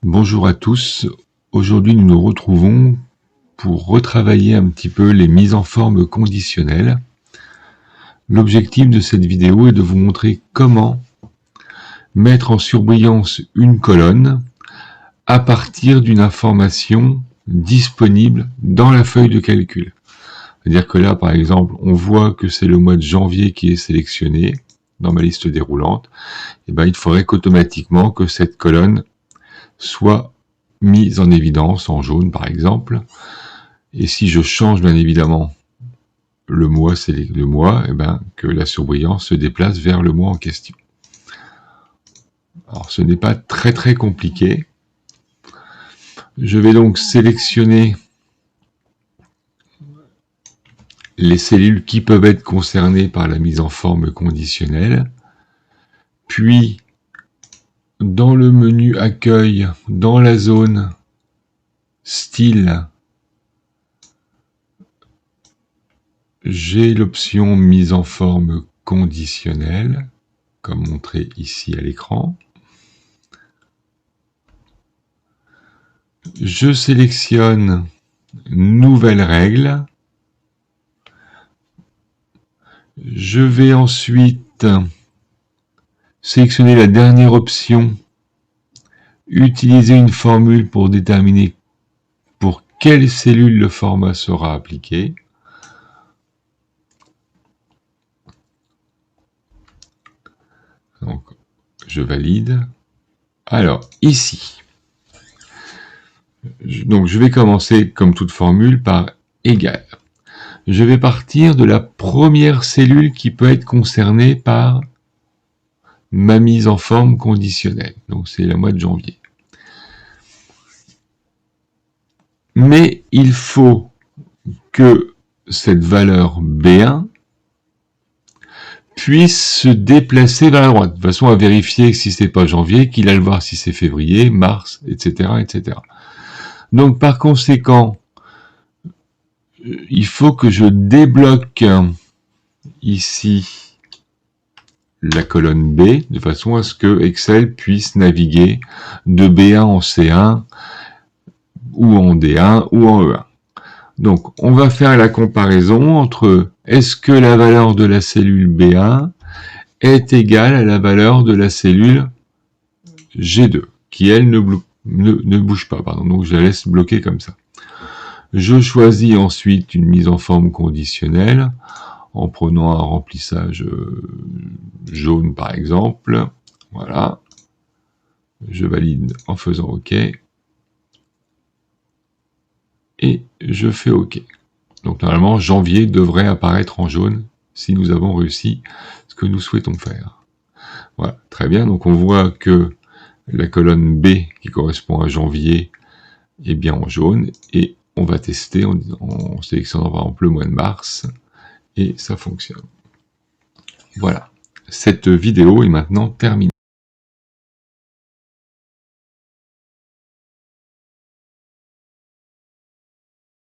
Bonjour à tous, aujourd'hui nous nous retrouvons pour retravailler un petit peu les mises en forme conditionnelles. L'objectif de cette vidéo est de vous montrer comment mettre en surbrillance une colonne à partir d'une information disponible dans la feuille de calcul. C'est-à-dire que là, par exemple, on voit que c'est le mois de janvier qui est sélectionné dans ma liste déroulante. Et ben, il faudrait qu'automatiquement que cette colonne soit mise en évidence en jaune, par exemple. Et si je change bien évidemment le mois, c'est le mois, et ben, que la surbrillance se déplace vers le mois en question. Alors, ce n'est pas très compliqué. Je vais donc sélectionner les cellules qui peuvent être concernées par la mise en forme conditionnelle. Puis, dans le menu accueil, dans la zone style, j'ai l'option mise en forme conditionnelle, comme montré ici à l'écran. Je sélectionne nouvelle règle. Je vais ensuite sélectionner la dernière option, utiliser une formule pour déterminer pour quelle cellule le format sera appliqué. Donc, je valide. Alors, ici, donc je vais commencer, comme toute formule, par égal. Je vais partir de la première cellule qui peut être concernée par ma mise en forme conditionnelle. Donc, c'est le mois de janvier. Mais il faut que cette valeur B1 puisse se déplacer vers la droite, de façon à vérifier que si c'est pas janvier, qu'il aille voir si c'est février, mars, etc., etc. Donc, par conséquent, il faut que je débloque ici la colonne B, de façon à ce que Excel puisse naviguer de B1 en C1, ou en D1, ou en E1. Donc, on va faire la comparaison entre est-ce que la valeur de la cellule B1 est égale à la valeur de la cellule G2, qui elle ne bouge pas. Pardon. Donc, je la laisse bloquer comme ça. Je choisis ensuite une mise en forme conditionnelle en prenant un remplissage jaune par exemple. Voilà. Je valide en faisant OK. Et je fais OK. Donc normalement, janvier devrait apparaître en jaune si nous avons réussi ce que nous souhaitons faire. Voilà, très bien. Donc on voit que la colonne B qui correspond à janvier est bien en jaune. Et on va tester en sélectionnant par exemple le mois de mars. Et ça fonctionne. Voilà. Cette vidéo est maintenant terminée.